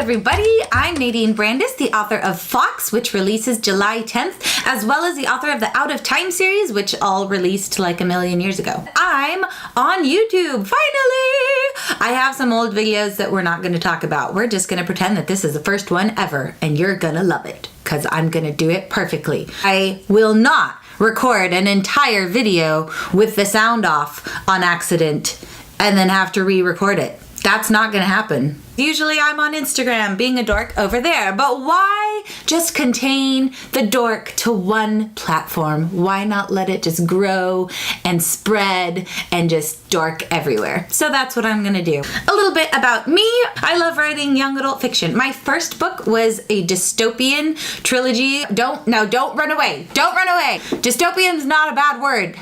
everybody, I'm Nadine Brandis, the author of FAWKES, which releases July 10th, as well as the author of the Out of Time series, which all released like a million years ago. I'm on YouTube, finally! I have some old videos that we're not going to talk about. We're just going to pretend that this is the first one ever, and you're going to love it, because I'm going to do it perfectly. I will not record an entire video with the sound off on accident and then have to re-record it. That's not gonna happen. Usually I'm on Instagram being a dork over there, but why just contain the dork to one platform? Why not let it just grow and spread and just dork everywhere? So that's what I'm gonna do. A little bit about me. I love writing young adult fiction. My first book was a dystopian trilogy. Don't run away. Don't run away. Dystopian's not a bad word.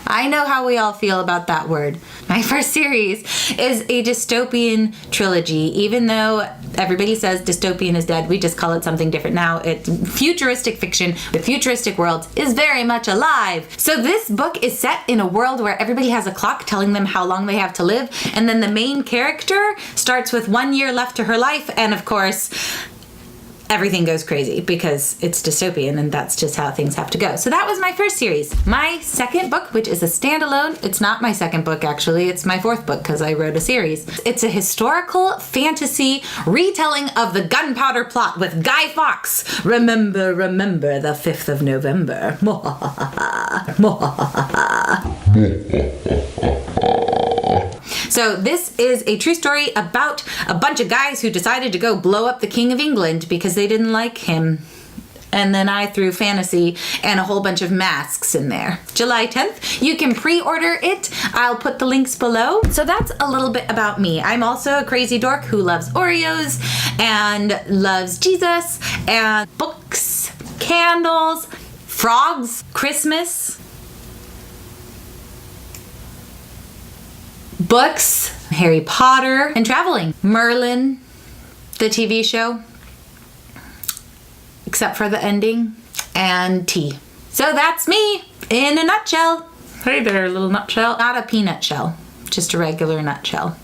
I know how we all feel about that word. My first series is a dystopian trilogy. Even though everybody says dystopian is dead, we just call it something different now. It's futuristic fiction with futuristic worlds is very much alive. So this book is set in a world where everybody has a clock telling them how long they have to live, and then the main character starts with 1 year left to her life, and of course, everything goes crazy because it's dystopian and that's just how things have to go. So that was my first series. My second book, which is a standalone, it's not my second book actually, it's my fourth book because I wrote a series. It's a historical fantasy retelling of the Gunpowder Plot with Guy Fawkes. Remember the 5th of November. So this is a true story about a bunch of guys who decided to go blow up the King of England because they didn't like him. And then I threw fantasy and a whole bunch of masks in there. July 10th, you can pre-order it. I'll put the links below. So that's a little bit about me. I'm also a crazy dork who loves Oreos and loves Jesus and books, candles, frogs, Christmas, books, Harry Potter, and traveling. Merlin, the TV show, except for the ending, and tea. So that's me in a nutshell. Hey there, little nutshell. Not a peanut shell, just a regular nutshell,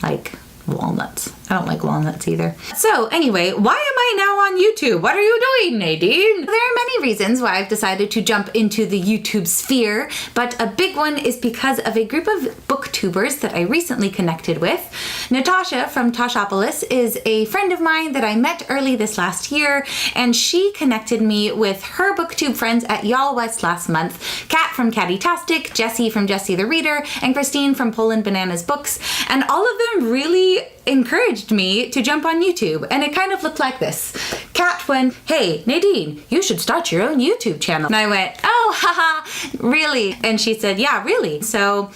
like walnuts. I don't like walnuts either. So anyway, why am I now on YouTube? What are you doing, Nadine? There are many reasons why I've decided to jump into the YouTube sphere, but a big one is because of a group of booktubers that I recently connected with. Natasha from Toshopolis is a friend of mine that I met early this last year, and she connected me with her booktube friends at Y'all West last month. Kat from Catty-tastic, Jessie from Jessie the Reader, and Christine from Poland Bananas Books, and all of them really encouraged me to jump on YouTube, and it kind of looked like this. Kat went, "Hey, Nadine, you should start your own YouTube channel." And I went, "Oh, haha, really?" And she said, "Yeah, really." So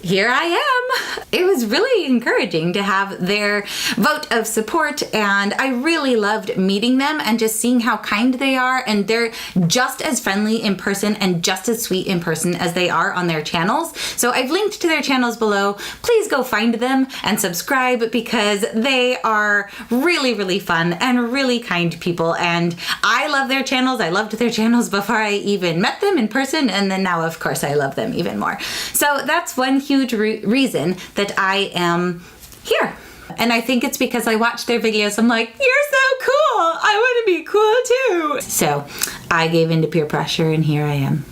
here I am. It was really encouraging to have their vote of support, and I really loved meeting them and just seeing how kind they are, and they're just as friendly in person and just as sweet in person as they are on their channels. So I've linked to their channels below. Please go find them and subscribe because they are really, really fun and really kind people, and I love their channels. I loved their channels before I even met them in person, and then now of course I love them even more. So that's one huge reason that I am here. And I think it's because I watch their videos. I'm like, you're so cool. I want to be cool too. So I gave into peer pressure and here I am.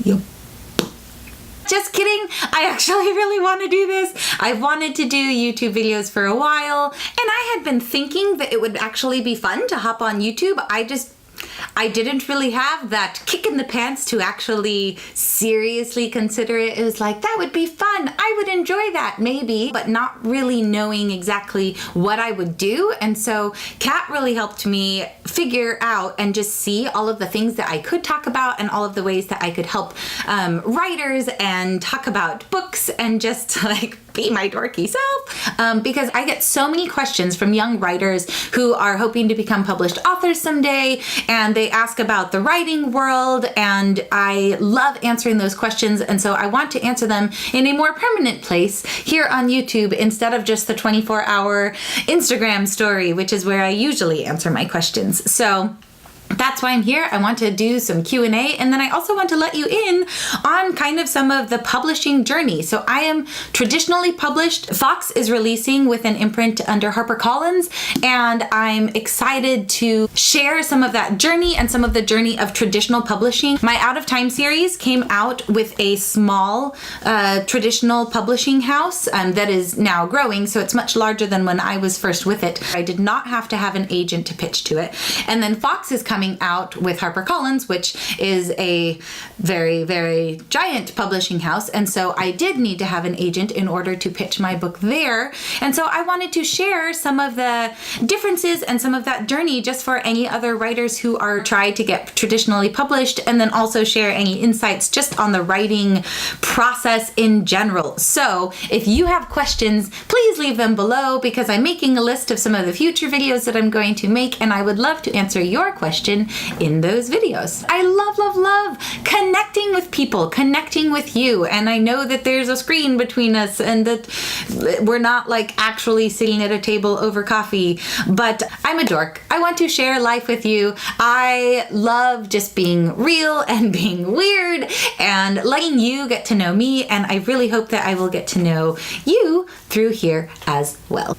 Yep. Just kidding. I actually really want to do this. I've wanted to do YouTube videos for a while, and I had been thinking that it would actually be fun to hop on YouTube. I didn't really have that kick in the pants to actually seriously consider it. It was like, that would be fun. I would enjoy that maybe, but not really knowing exactly what I would do. And so Kat really helped me figure out and just see all of the things that I could talk about and all of the ways that I could help writers and talk about books and just like be my dorky self, because I get so many questions from young writers who are hoping to become published authors someday, and they ask about the writing world, and I love answering those questions, and so I want to answer them in a more permanent place here on YouTube instead of just the 24-hour Instagram story, which is where I usually answer my questions. So that's why I'm here. I want to do some Q&A, and then I also want to let you in on kind of some of the publishing journey. So I am traditionally published. FAWKES is releasing with an imprint under HarperCollins, and I'm excited to share some of that journey and some of the journey of traditional publishing. My Out of Time series came out with a small traditional publishing house that is now growing, so it's much larger than when I was first with it. I did not have to have an agent to pitch to it. And then FAWKES is coming out with HarperCollins, which is a very, very giant publishing house. And so I did need to have an agent in order to pitch my book there. And so I wanted to share some of the differences and some of that journey just for any other writers who are trying to get traditionally published, and then also share any insights just on the writing process in general. So if you have questions, please leave them below, because I'm making a list of some of the future videos that I'm going to make, and I would love to answer your question in those videos. I love connecting with people, connecting with you, and I know that there's a screen between us and that we're not like actually sitting at a table over coffee, but I'm a dork. I want to share life with you. I love just being real and being weird and letting you get to know me, and I really hope that I will get to know you through here as well.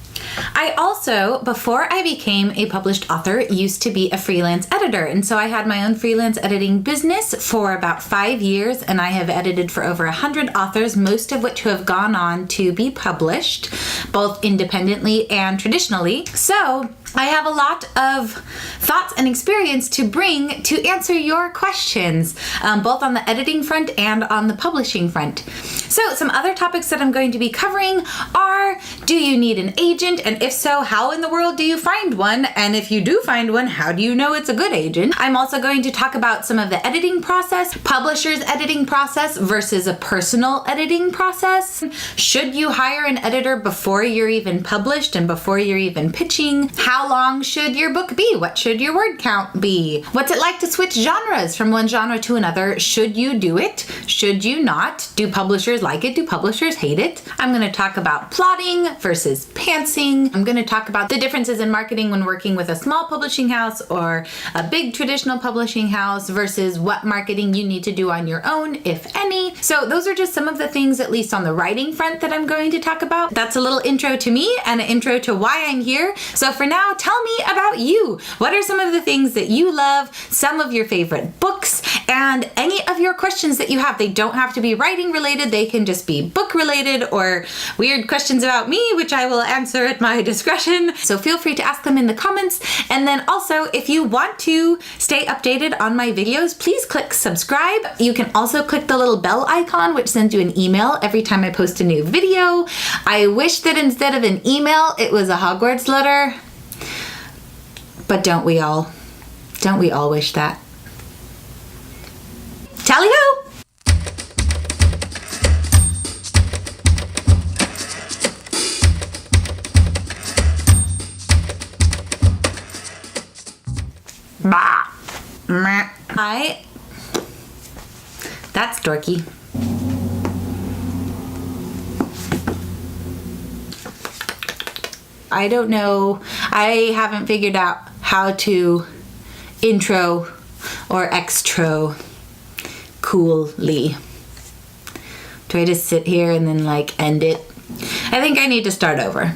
I also, before I became a published author, used to be a freelance editor. And so I had my own freelance editing business for about 5 years, and I have edited for over 100 authors, most of which who have gone on to be published, both independently and traditionally. So I have a lot of thoughts and experience to bring to answer your questions, both on the editing front and on the publishing front. So some other topics that I'm going to be covering are, do you need an agent? And if so, how in the world do you find one? And if you do find one, how do you know it's a good agent? I'm also going to talk about some of the editing process, publisher's editing process versus a personal editing process. Should you hire an editor before you're even published and before you're even pitching? How long should your book be? What should your word count be? What's it like to switch genres from one genre to another? Should you do it? Should you not? Do publishers like it? Do publishers hate it? I'm going to talk about plotting versus pantsing. I'm going to talk about the differences in marketing when working with a small publishing house or a big traditional publishing house versus what marketing you need to do on your own, if any. So those are just some of the things, at least on the writing front, that I'm going to talk about. That's a little intro to me and an intro to why I'm here. So for now, tell me about you. What are some of the things that you love, some of your favorite books, and any of your questions that you have? They don't have to be writing related. They can just be book related or weird questions about me, which I will answer at my discretion. So feel free to ask them in the comments. And then also, if you want to stay updated on my videos, please click subscribe. You can also click the little bell icon, which sends you an email every time I post a new video. I wish that instead of an email, it was a Hogwarts letter. But don't we all? Don't we all wish that? Tally ho! Bah. That's dorky. I don't know. I haven't figured out how to intro or extro coolly. Do I just sit here and then like end it? I think I need to start over.